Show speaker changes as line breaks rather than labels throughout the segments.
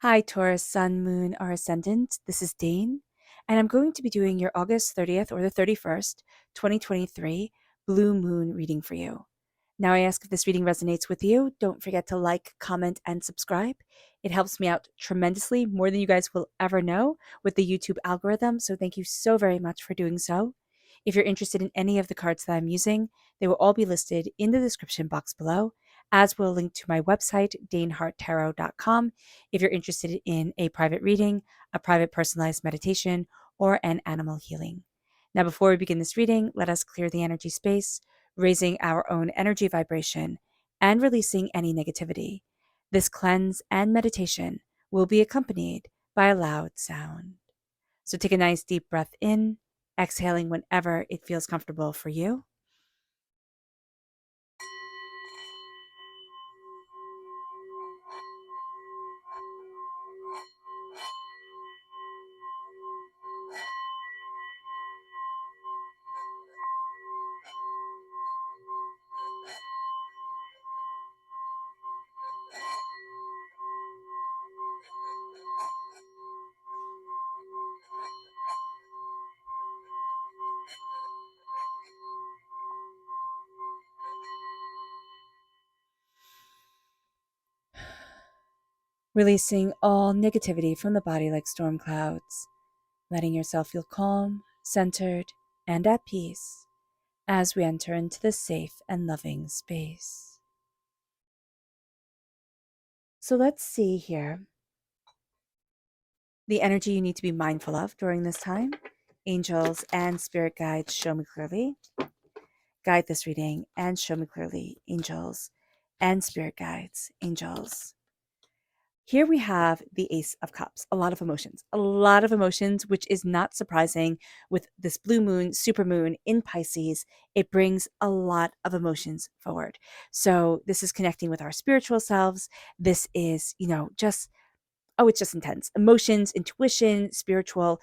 Hi, Taurus, Sun, Moon, or Ascendant. This is Dane, and I'm going to be doing your August 30th or the 31st, 2023 Blue Moon reading for you. Now, I ask if this reading resonates with you. Don't forget to like, comment, and subscribe. It helps me out tremendously, more than you guys will ever know with the YouTube algorithm. So, thank you so very much for doing so. If you're interested in any of the cards that I'm using, they will all be listed in the description box below, as will a link to my website, daneharttarot.com, if you're interested in a private reading, a private personalized meditation, or an animal healing. Now, before we begin this reading, let us clear the energy space, raising our own energy vibration and releasing any negativity. This cleanse and meditation will be accompanied by a loud sound. So take a nice deep breath in, exhaling whenever it feels comfortable for you. Releasing all negativity from the body like storm clouds, letting yourself feel calm, centered, and at peace as we enter into this safe and loving space. So let's see here the energy you need to be mindful of during this time. Angels and spirit guides, show me clearly. Guide this reading and show me clearly. Angels and spirit guides, angels. Here we have the Ace of Cups, a lot of emotions, which is not surprising with this blue moon, super moon in Pisces. It brings a lot of emotions forward. So this is connecting with our spiritual selves. This is, just, it's just intense. Emotions, intuition, spiritual,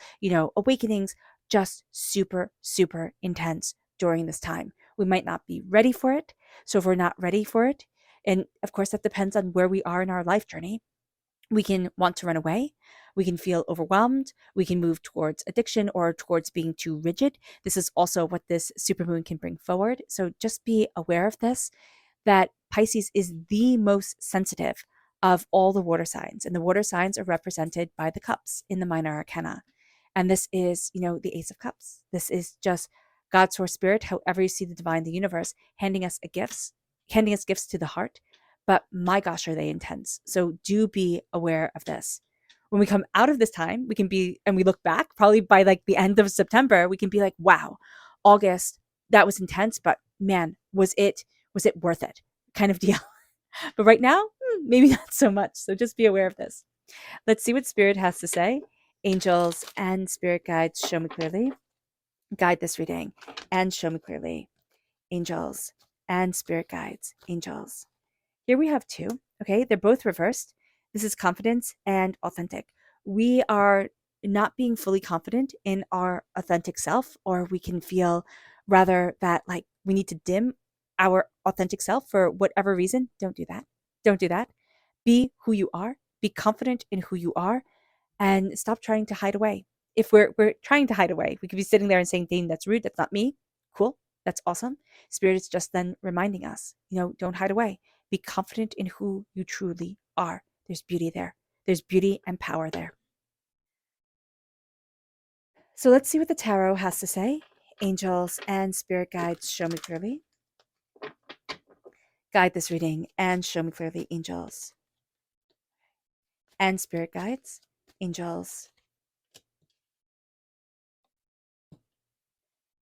awakenings, just super, super intense during this time. We might not be ready for it. So if we're not ready for it, and of course, that depends on where we are in our life journey, we can want to run away. We can feel overwhelmed. We can move towards addiction or towards being too rigid. This is also what this supermoon can bring forward. So just be aware of this, that Pisces is the most sensitive of all the water signs. And the water signs are represented by the cups in the minor arcana. And this is, the Ace of Cups. This is just God, source, spirit, however you see the divine, the universe, handing us gifts to the heart. But my gosh, are they intense. So do be aware of this. When we come out of this time, we can be, and we look back, probably by like the end of September, we can be like, wow, August, that was intense, but man, was it worth it? Kind of deal. But right now, maybe not so much. So just be aware of this. Let's see what spirit has to say. Angels and spirit guides, show me clearly. Guide this reading and show me clearly. Angels and spirit guides, angels. Here we have two, okay? They're both reversed. This is confidence and authentic. We are not being fully confident in our authentic self, or we can feel rather that like we need to dim our authentic self for whatever reason. Don't do that. Don't do that. Be who you are. Be confident in who you are and stop trying to hide away. If we're trying to hide away, we could be sitting there and saying, Dane, that's rude. That's not me. Cool. That's awesome. Spirit is just then reminding us, don't hide away. Be confident in who you truly are. There's beauty there. There's beauty and power there. So let's see what the tarot has to say. Angels and spirit guides, show me clearly. Guide this reading and show me clearly, angels and spirit guides, angels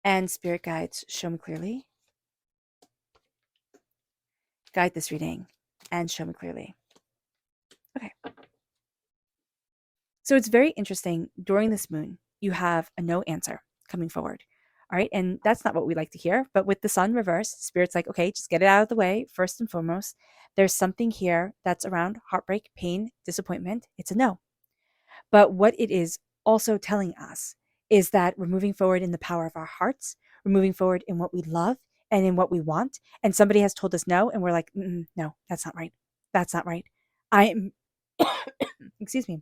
and spirit guides, show me clearly. Guide this reading and show me clearly. Okay. So it's very interesting. During this moon, you have a no answer coming forward. All right. And that's not what we like to hear. But with the sun reversed, spirit's like, okay, just get it out of the way. First and foremost, there's something here that's around heartbreak, pain, disappointment. It's a no. But what it is also telling us is that we're moving forward in the power of our hearts. We're moving forward in what we love and in what we want. And somebody has told us no. And we're like, no, that's not right. That's not right. I am, Excuse me.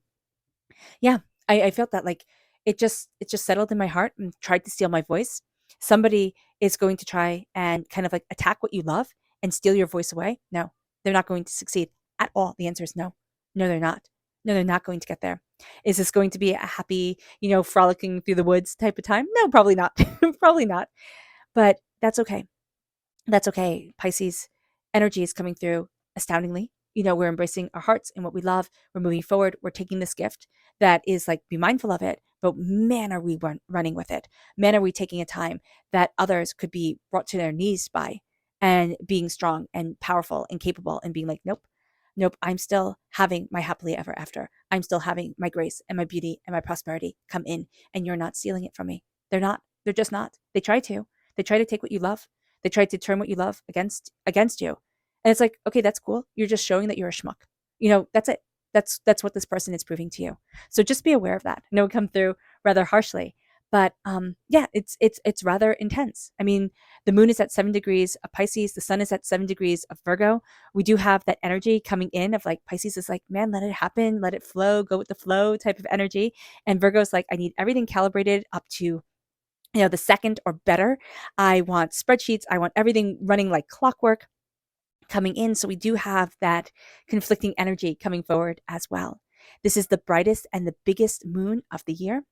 Yeah, I felt that like it just settled in my heart and tried to steal my voice. Somebody is going to try and kind of like attack what you love and steal your voice away. No, they're not going to succeed at all. The answer is no. No, they're not. No, they're not going to get there. Is this going to be a happy, frolicking through the woods type of time? No, probably not. Probably not. But that's okay. That's okay. Pisces energy is coming through astoundingly. We're embracing our hearts and what we love. We're moving forward. We're taking this gift that is like, be mindful of it, but man, are we running with it? Man, are we taking a time that others could be brought to their knees by, and being strong and powerful and capable and being like, nope, nope, I'm still having my happily ever after. I'm still having my grace and my beauty and my prosperity come in, and you're not stealing it from me. They're not. They're just not. They try to. They try to take what you love. They tried to turn what you love against you. And it's like, okay, that's cool. You're just showing that you're a schmuck. That's it. That's what this person is proving to you. So just be aware of that. I know it come through rather harshly, but yeah, it's rather intense. I mean, the moon is at 7 degrees of Pisces, the sun is at 7 degrees of Virgo. We do have that energy coming in of like, Pisces is like, man, let it happen, let it flow, go with the flow type of energy. And Virgo's like, I need everything calibrated up to the second or better. I want spreadsheets. I want everything running like clockwork coming in. So we do have that conflicting energy coming forward as well. This is the brightest and the biggest moon of the year.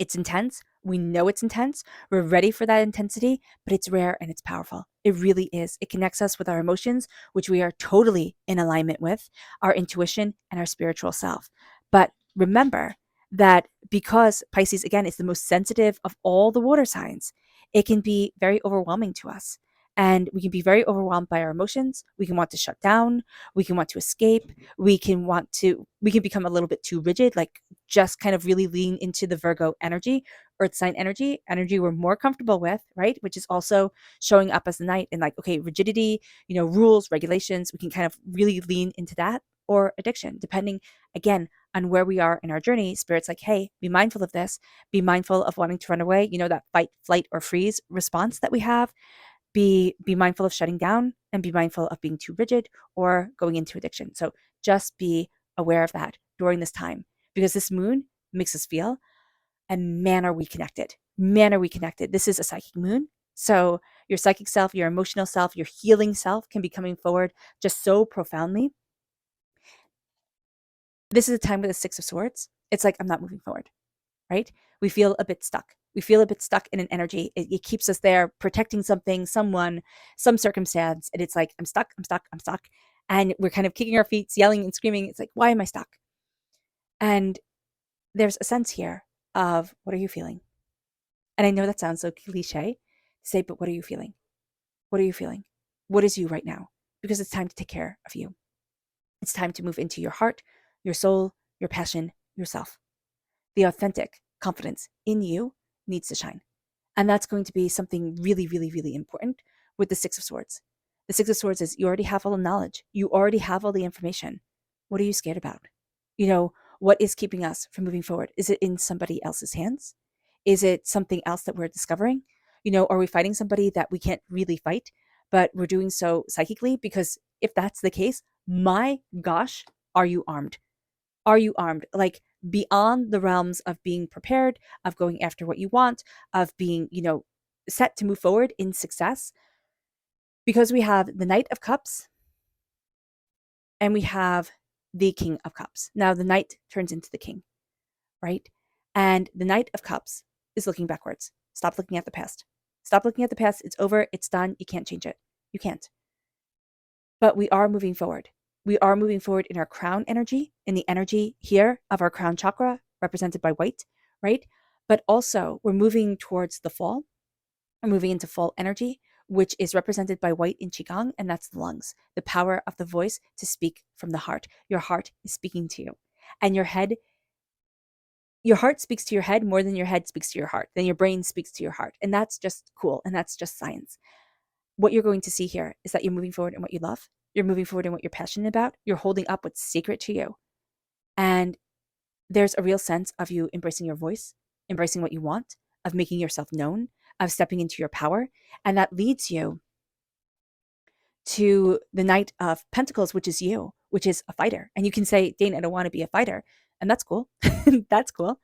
It's intense. We know it's intense. We're ready for that intensity, but it's rare and it's powerful. It really is. It connects us with our emotions, which we are totally in alignment with, our intuition and our spiritual self. But remember that because Pisces, again, is the most sensitive of all the water signs, it can be very overwhelming to us. And we can be very overwhelmed by our emotions. We can want to shut down. We can want to escape. We can become a little bit too rigid, like just kind of really lean into the Virgo energy, earth sign energy we're more comfortable with, right? Which is also showing up as the night and like, okay, rigidity, rules, regulations, we can kind of really lean into that, or addiction, depending again on where we are in our journey. Spirit's like, hey, be mindful of this, be mindful of wanting to run away, that fight, flight, or freeze response that we have. Be mindful of shutting down, and be mindful of being too rigid or going into addiction. So just be aware of that during this time, because this moon makes us feel, and man, are we connected. Man, are we connected. This is a psychic moon. So your psychic self, your emotional self, your healing self can be coming forward just so profoundly. This is a time with the Six of Swords. It's like, I'm not moving forward, right? We feel a bit stuck. We feel a bit stuck in an energy. It keeps us there, protecting something, someone, some circumstance. And it's like, I'm stuck, I'm stuck, I'm stuck. And we're kind of kicking our feet, yelling and screaming. It's like, why am I stuck? And there's a sense here of, what are you feeling? And I know that sounds so cliche to say, but what are you feeling? What are you feeling? What is you right now? Because it's time to take care of you. It's time to move into your heart, your soul, your passion, yourself. The authentic confidence in you needs to shine. And that's going to be something really, really, really important with the Six of Swords. The Six of Swords is, you already have all the knowledge. You already have all the information. What are you scared about? What is keeping us from moving forward? Is it in somebody else's hands? Is it something else that we're discovering? Are we fighting somebody that we can't really fight, but we're doing so psychically? Because if that's the case, my gosh, are you armed? Are you armed? Like, beyond the realms of being prepared, of going after what you want, of being, set to move forward in success. Because we have the Knight of Cups and we have the King of Cups. Now the Knight turns into the King, right? And the Knight of Cups is looking backwards. Stop looking at the past. Stop looking at the past. It's over. It's done. You can't change it. You can't. But we are moving forward. We are moving forward in our crown energy, in the energy here of our crown chakra, represented by white, right? But also we're moving towards the fall. We're moving into fall energy, which is represented by white in Qigong, and that's the lungs, the power of the voice to speak from the heart. Your heart is speaking to you. And your heart speaks to your head more than your head speaks to your heart, then your brain speaks to your heart. And that's just cool, and that's just science. What you're going to see here is that you're moving forward in what you love. You're moving forward in what you're passionate about. You're holding up what's sacred to you. And there's a real sense of you embracing your voice, embracing what you want, of making yourself known, of stepping into your power. And that leads you to the Knight of Pentacles, which is you, which is a fighter. And you can say, Dane, I don't want to be a fighter. And that's cool. That's cool.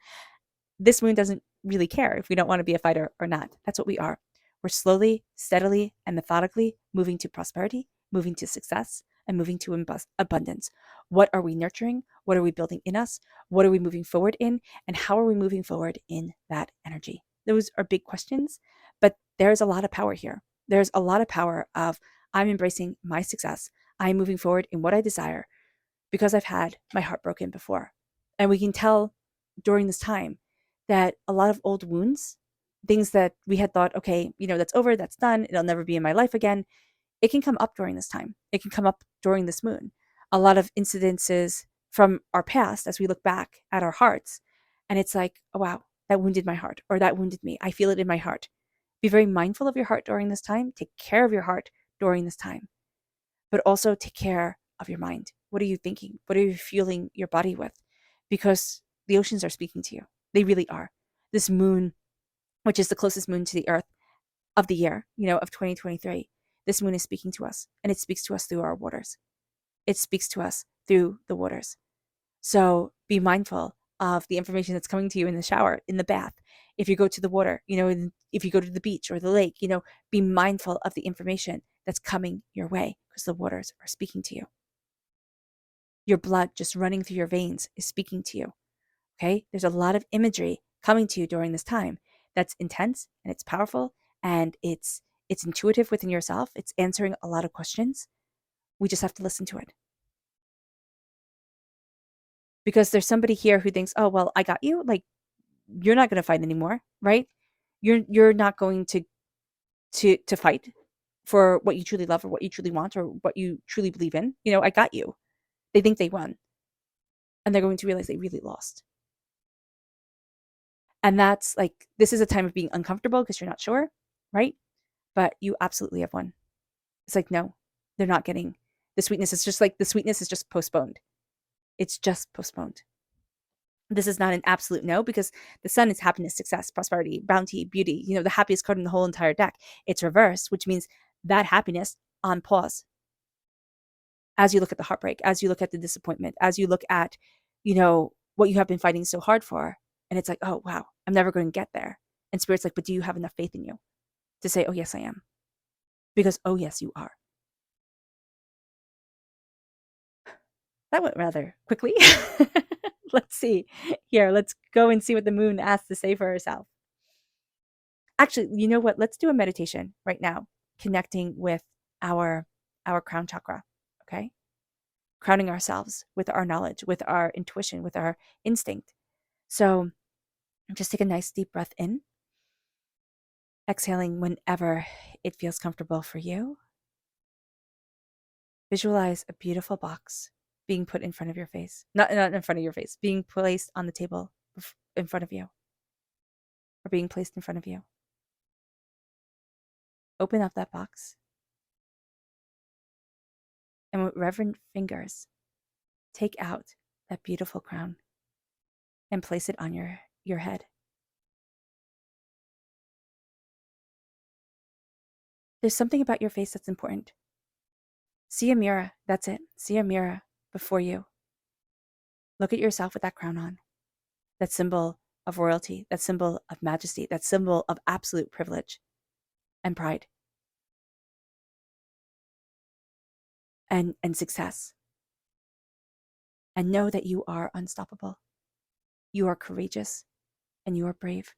This moon doesn't really care if we don't want to be a fighter or not. That's what we are. We're slowly, steadily, and methodically moving to prosperity, moving to success, and moving to abundance. What are we nurturing? What are we building in us? What are we moving forward in? And how are we moving forward in that energy? Those are big questions, but there's a lot of power here. There's a lot of power of I'm embracing my success. I'm moving forward in what I desire because I've had my heart broken before. And we can tell during this time that a lot of old wounds, things that we had thought, okay, that's over, that's done, it'll never be in my life again, it can come up during this time. It can come up during this moon. A lot of incidences from our past as we look back at our hearts, and it's like, oh, wow, that wounded my heart, or that wounded me. I feel it in my heart. Be very mindful of your heart during this time. Take care of your heart during this time, but also take care of your mind. What are you thinking? What are you fueling your body with? Because the oceans are speaking to you. They really are. This moon, which is the closest moon to the earth of the year, of 2023, this moon is speaking to us, and it speaks to us through our waters. It speaks to us through the waters. So be mindful of the information that's coming to you in the shower, in the bath. If you go to the water, if you go to the beach or the lake, be mindful of the information that's coming your way because the waters are speaking to you. Your blood just running through your veins is speaking to you. Okay? There's a lot of imagery coming to you during this time that's intense and it's powerful and it's intuitive within yourself. It's answering a lot of questions. We just have to listen to it. Because there's somebody here who thinks, oh, well, I got you. Like, you're not going to fight anymore, right? You're not going to fight for what you truly love or what you truly want or what you truly believe in. I got you. They think they won. And they're going to realize they really lost. And that's like, this is a time of being uncomfortable because you're not sure, right? But you absolutely have won. It's like, no, they're not getting the sweetness. It's just like the sweetness is just postponed. It's just postponed. This is not an absolute no because the sun is happiness, success, prosperity, bounty, beauty, the happiest card in the whole entire deck. It's reversed, which means that happiness on pause. As you look at the heartbreak, as you look at the disappointment, as you look at, what you have been fighting so hard for. And it's like, oh, wow, I'm never going to get there. And Spirit's like, but do you have enough faith in you to say, oh, yes, I am? Because, oh, yes, you are. That went rather quickly. Let's see. Here, let's go and see what the moon has to say for herself. Actually, you know what? Let's do a meditation right now, connecting with our crown chakra, okay? Crowning ourselves with our knowledge, with our intuition, with our instinct. So just take a nice deep breath in, exhaling whenever it feels comfortable for you. Visualize a beautiful box being put in front of your face. Not in front of your face, being placed on the table in front of you. Or being placed in front of you. Open up that box. And with reverent fingers, take out that beautiful crown and place it on your head. There's something about your face that's important. See a mirror. That's it. See a mirror before you. Look at yourself with that crown on. That symbol of royalty, that symbol of majesty, that symbol of absolute privilege and pride and success. And know that you are unstoppable. You are courageous and you are brave.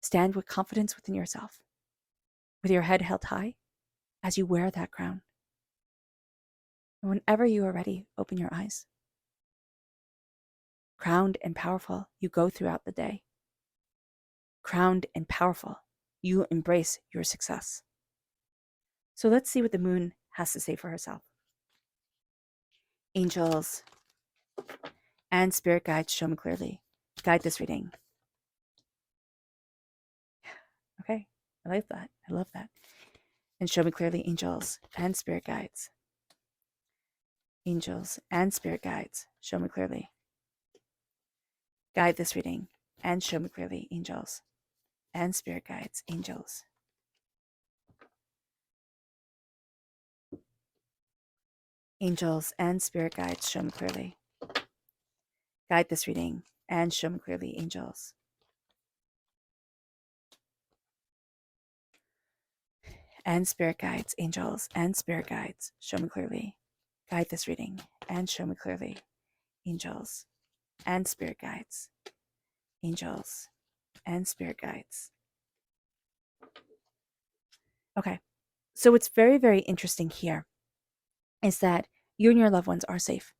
Stand with confidence within yourself, with your head held high as you wear that crown. And whenever you are ready, open your eyes. Crowned and powerful, you go throughout the day. Crowned and powerful, you embrace your success. So let's see what the moon has to say for herself. Angels and spirit guides, show me clearly. Guide this reading. Okay, I like that. I love that. And show me clearly, angels and spirit guides. Angels and spirit guides, show me clearly. Guide this reading and show me clearly, angels and spirit guides, angels. Angels and spirit guides, show me clearly. Guide this reading and show me clearly, angels. And spirit guides, angels and spirit guides, show me clearly. Guide this reading and show me clearly, angels and spirit guides, angels and spirit guides. Okay, so what's very, very interesting here is that you and your loved ones are safe.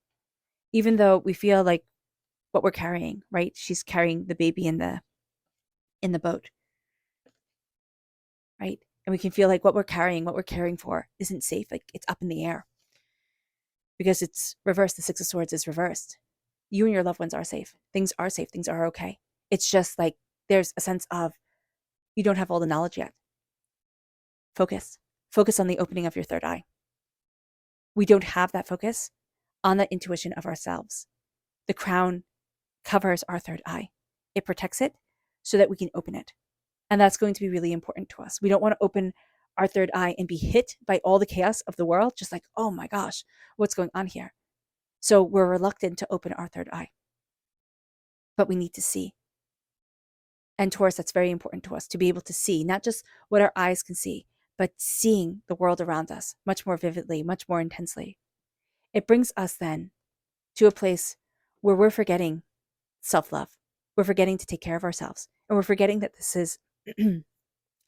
Even though we feel like what we're carrying, right? She's carrying the baby in the boat, right? And we can feel like what we're carrying, what we're caring for isn't safe. Like it's up in the air because it's reversed. The Six of Swords is reversed. You and your loved ones are safe. Things are safe. Things are okay. It's just like there's a sense of you don't have all the knowledge yet. Focus. Focus on the opening of your third eye. We don't have that focus on the intuition of ourselves. The crown covers our third eye. It protects it so that we can open it. And that's going to be really important to us. We don't want to open our third eye and be hit by all the chaos of the world, just like, oh my gosh, what's going on here? So we're reluctant to open our third eye. But we need to see. And Taurus, that's very important to us, to be able to see, not just what our eyes can see, but seeing the world around us much more vividly, much more intensely. It brings us then to a place where we're forgetting self-love. We're forgetting to take care of ourselves. And we're forgetting that this is,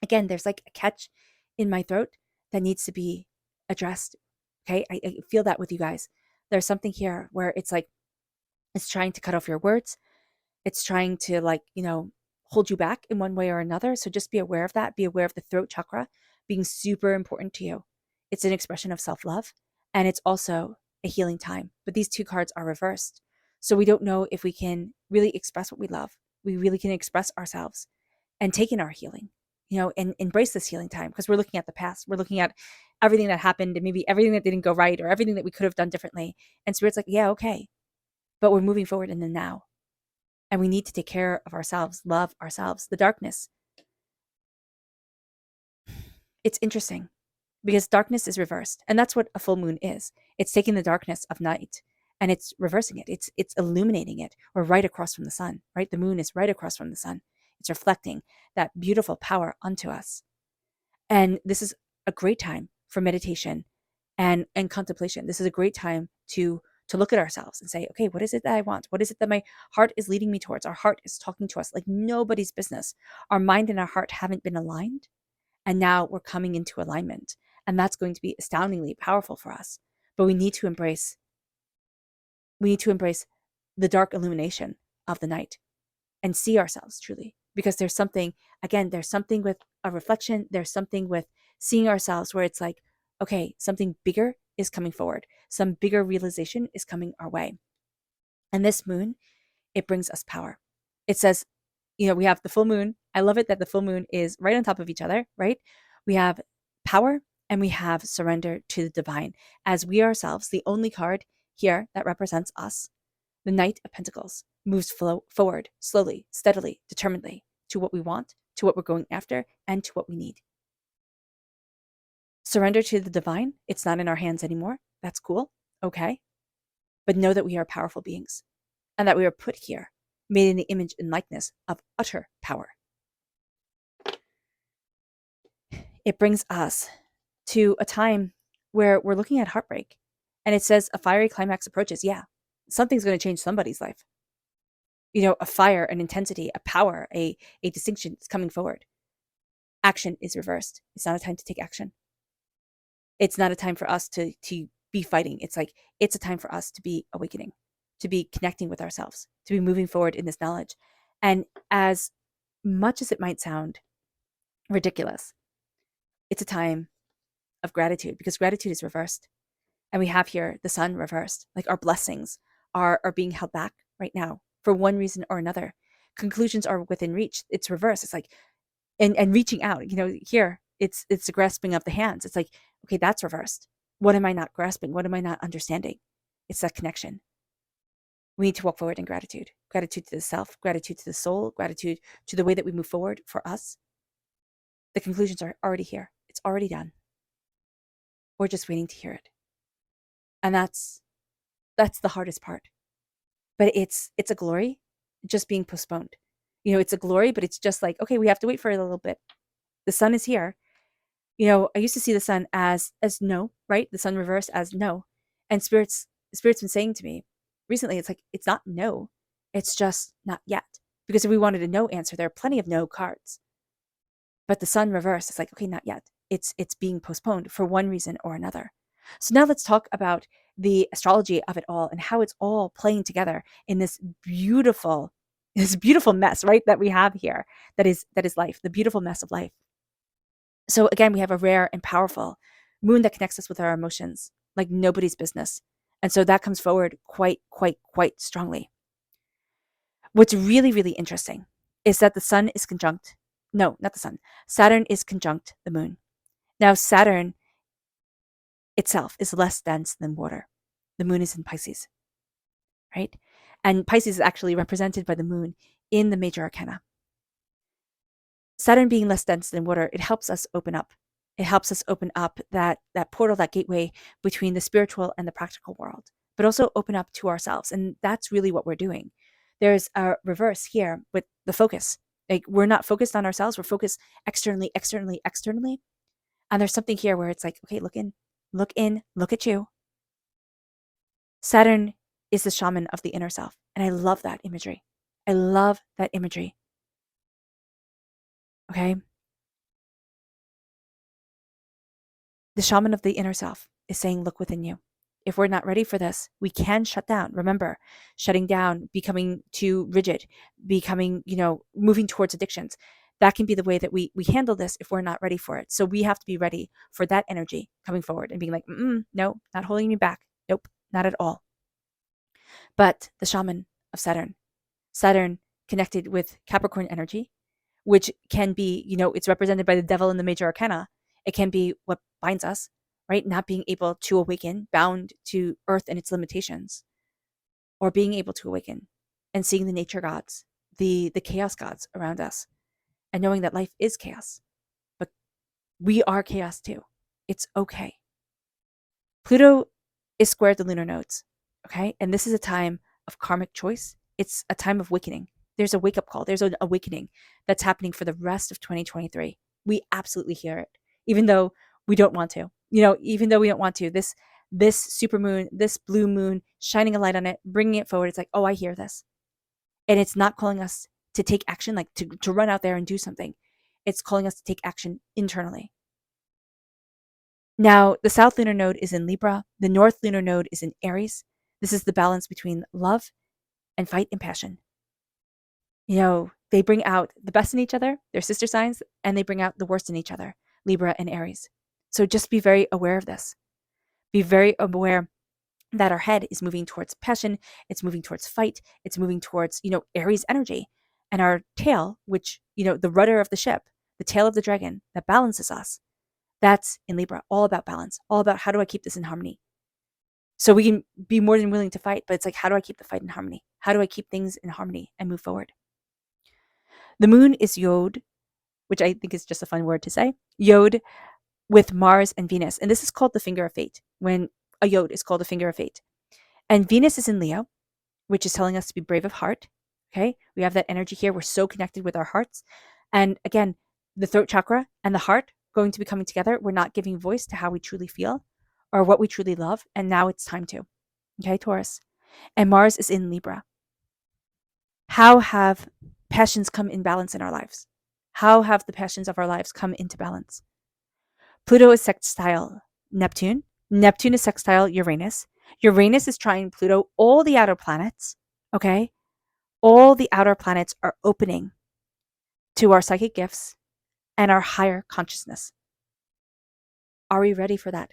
again, there's like a catch in my throat that needs to be addressed. Okay. I feel that with you guys. There's something here where it's like, it's trying to cut off your words. It's trying to like, hold you back in one way or another. So just be aware of that. Be aware of the throat chakra being super important to you. It's an expression of self-love and it's also a healing time. But these two cards are reversed. So we don't know if we can really express what we love. We really can express ourselves and take in our healing, and embrace this healing time because we're looking at the past. We're looking at everything that happened and maybe everything that didn't go right or everything that we could have done differently. And Spirit's like, yeah, okay. But we're moving forward in the now. And we need to take care of ourselves, love ourselves. The darkness. It's interesting because darkness is reversed. And that's what a full moon is. It's taking the darkness of night and it's reversing it. It's illuminating it. Or right across from the sun, right? The moon is right across from the sun. It's reflecting that beautiful power onto us. And this is a great time for meditation and contemplation. This is a great time to look at ourselves and say, okay, what is it that I want? What is it that my heart is leading me towards? Our heart is talking to us like nobody's business. Our mind and our heart haven't been aligned. And now we're coming into alignment. And that's going to be astoundingly powerful for us. But we need to embrace the dark illumination of the night and see ourselves truly. Because there's something with a reflection. There's something with seeing ourselves where it's like, okay, something bigger is coming forward. Some bigger realization is coming our way. And this moon, it brings us power. It says, we have the full moon. I love it that the full moon is right on top of each other, right? We have power and we have surrender to the divine as we ourselves, the only card here that represents us, the Knight of Pentacles, moves forward slowly, steadily, determinedly to what we want, to what we're going after, and to what we need. Surrender to the divine. It's not in our hands anymore. That's cool. Okay. But know that we are powerful beings and that we are put here, made in the image and likeness of utter power. It brings us to a time where we're looking at heartbreak and it says a fiery climax approaches. Yeah, something's going to change somebody's life. A fire, an intensity, a power, a distinction is coming forward. Action is reversed. It's not a time to take action. It's not a time for us to be fighting. It's like, it's a time for us to be awakening, to be connecting with ourselves, to be moving forward in this knowledge. And as much as it might sound ridiculous, it's a time of gratitude because gratitude is reversed. And we have here the sun reversed. Like our blessings are being held back right now for one reason or another. Conclusions are within reach. It's reversed. It's like, and reaching out, here it's the grasping of the hands. It's like, okay, that's reversed. What am I not grasping? What am I not understanding? It's that connection. We need to walk forward in gratitude. Gratitude to the self, gratitude to the soul, gratitude to the way that we move forward for us. The conclusions are already here. It's already done. We're just waiting to hear it. And that's the hardest part. But it's a glory just being postponed. It's a glory, but it's just like, okay, we have to wait for it a little bit. The sun is here. I used to see the sun as no, right? The sun reversed as no. And spirit's been saying to me recently, it's like, it's not no. It's just not yet. Because if we wanted a no answer, there are plenty of no cards. But the sun reversed, it's like, okay, not yet. It's being postponed for one reason or another. So now let's talk about the astrology of it all and how it's all playing together in this beautiful mess, right, that we have here, that is life, the beautiful mess of life. So again, we have a rare and powerful moon that connects us with our emotions like nobody's business. And so that comes forward quite strongly. What's really, really interesting is that the sun is conjunct. No, not the sun. Saturn is conjunct the moon. Now, Saturn itself is less dense than water. The moon is in Pisces, right? And Pisces is actually represented by the moon in the major arcana. Saturn being less dense than water, it helps us open up. It helps us open up that portal, that gateway between the spiritual and the practical world, but also open up to ourselves. And that's really what we're doing. There's a reverse here with the focus. Like, we're not focused on ourselves. We're focused externally. And there's something here where it's like, okay, look in, look at you. Saturn is the shaman of the inner self. And I love that imagery. Okay. The shaman of the inner self is saying, look within you. If we're not ready for this, we can shut down. Remember, shutting down, becoming too rigid, becoming, moving towards addictions. That can be the way that we handle this if we're not ready for it. So we have to be ready for that energy coming forward and being like, no, not holding you back. Nope, not at all. But the shaman of Saturn connected with Capricorn energy, which can be, it's represented by the devil in the major arcana. It can be what binds us, right? Not being able to awaken, bound to earth and its limitations, or being able to awaken and seeing the nature gods, the chaos gods around us, and knowing that life is chaos, but we are chaos too. It's okay. Pluto is squared the lunar nodes, okay? And this is a time of karmic choice. It's a time of awakening. There's a wake-up call. There's an awakening that's happening for the rest of 2023. We absolutely hear it, even though we don't want to. Even though we don't want to. This supermoon, this blue moon, shining a light on it, bringing it forward. It's like, oh, I hear this. And it's not calling us to take action, like to run out there and do something. It's calling us to take action internally. Now, the South Lunar Node is in Libra. The North Lunar Node is in Aries. This is the balance between love and fight and passion. They bring out the best in each other, they're sister signs, and they bring out the worst in each other, Libra and Aries. So just be very aware of this. Be very aware that our head is moving towards passion, it's moving towards fight, it's moving towards, Aries energy. And our tail, which, the rudder of the ship, the tail of the dragon that balances us, that's in Libra, all about balance, all about how do I keep this in harmony. So we can be more than willing to fight, but it's like, how do I keep the fight in harmony? How do I keep things in harmony and move forward? The moon is Yod, which I think is just a fun word to say. Yod with Mars and Venus. And this is called the finger of fate, when a Yod is called a finger of fate. And Venus is in Leo, which is telling us to be brave of heart. Okay. We have that energy here. We're so connected with our hearts. And again, the throat chakra and the heart going to be coming together. We're not giving voice to how we truly feel or what we truly love. And now it's time to. Okay, Taurus. And Mars is in Libra. How have passions come in balance in our lives? How have the passions of our lives come into balance? Pluto is sextile Neptune. Neptune is sextile Uranus. Uranus is trying Pluto. All the outer planets, okay? All the outer planets are opening to our psychic gifts and our higher consciousness. Are we ready for that?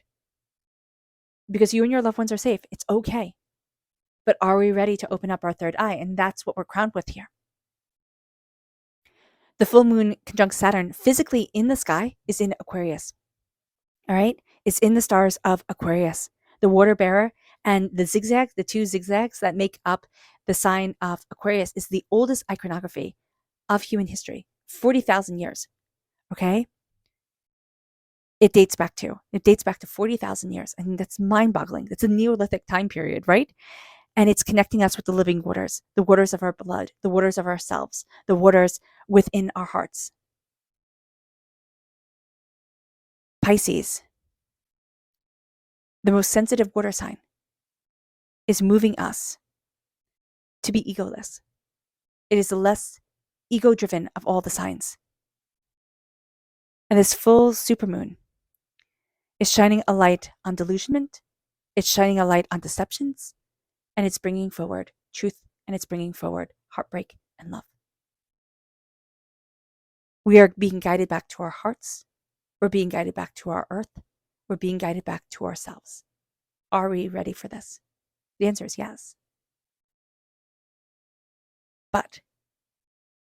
Because you and your loved ones are safe. It's okay. But are we ready to open up our third eye? And that's what we're crowned with here. The full moon conjunct Saturn physically in the sky is in Aquarius. All right? It's in the stars of Aquarius, the water bearer, and the zigzags, the two zigzags that make up the sign of Aquarius is the oldest iconography of human history, 40,000 years. Okay? it dates back to. It dates back to 40,000 years. I think that's mind-boggling. It's a Neolithic time period, right? And it's connecting us with the living waters, the waters of our blood, the waters of ourselves, the waters within our hearts. Pisces, the most sensitive water sign, is moving us to be egoless. It is the less ego-driven of all the signs. And this full supermoon is shining a light on delusionment, it's shining a light on deceptions, and it's bringing forward truth, and it's bringing forward heartbreak and love. We are being guided back to our hearts. We're being guided back to our earth. We're being guided back to ourselves. Are we ready for this? The answer is yes. But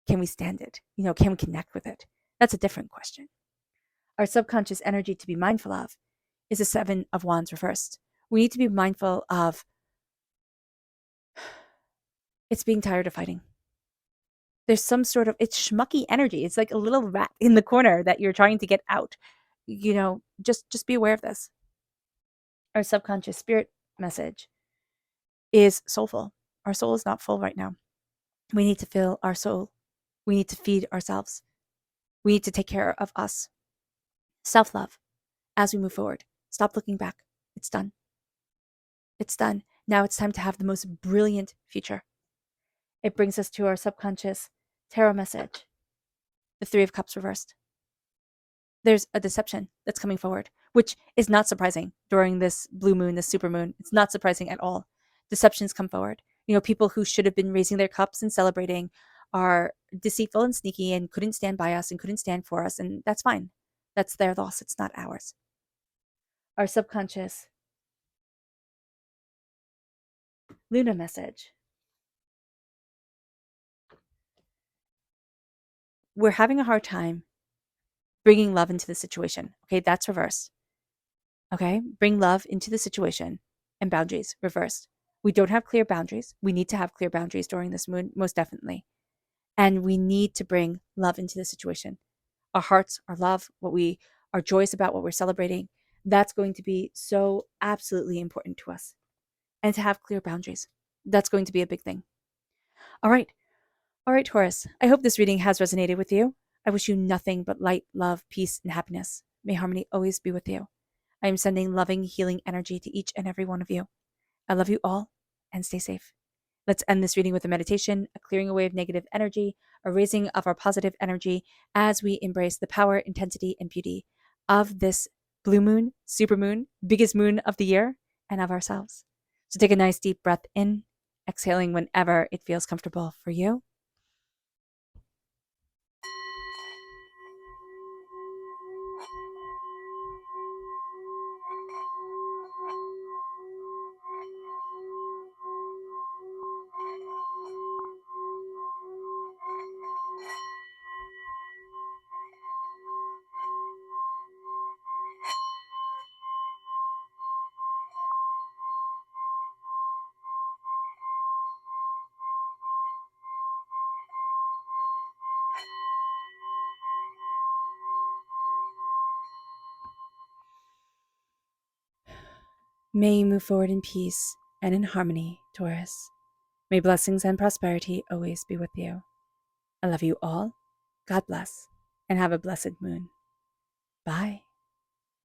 can we stand it? Can we connect with it? That's a different question. Our subconscious energy to be mindful of is the Seven of Wands reversed. We need to be mindful of it's being tired of fighting. There's some sort of, it's schmucky energy. It's like a little rat in the corner that you're trying to get out. Just be aware of this. Our subconscious spirit message is soulful. Our soul is not full right now. We need to fill our soul. We need to feed ourselves. We need to take care of us. Self-love as we move forward. Stop looking back. It's done. It's done. Now it's time to have the most brilliant future. It brings us to our subconscious tarot message, the Three of Cups reversed. There's a deception that's coming forward, which is not surprising during this blue moon, this super moon. It's not surprising at all. Deceptions come forward. People who should have been raising their cups and celebrating are deceitful and sneaky and couldn't stand by us and couldn't stand for us, and that's fine. That's their loss. It's not ours. Our subconscious Luna message. We're having a hard time bringing love into the situation. Okay, that's reversed. Okay, bring love into the situation and boundaries reversed. We don't have clear boundaries. We need to have clear boundaries during this moon, most definitely. And we need to bring love into the situation. Our hearts, our love, what we are joyous about, what we're celebrating, that's going to be so absolutely important to us. And to have clear boundaries, that's going to be a big thing. All right, Taurus, I hope this reading has resonated with you. I wish you nothing but light, love, peace, and happiness. May harmony always be with you. I am sending loving, healing energy to each and every one of you. I love you all, and stay safe. Let's end this reading with a meditation, a clearing away of negative energy, a raising of our positive energy as we embrace the power, intensity, and beauty of this blue moon, super moon, biggest moon of the year, and of ourselves. So take a nice deep breath in, exhaling whenever it feels comfortable for you. May you move forward in peace and in harmony, Taurus. May blessings and prosperity always be with you. I love you all. God bless, and have a blessed moon. Bye.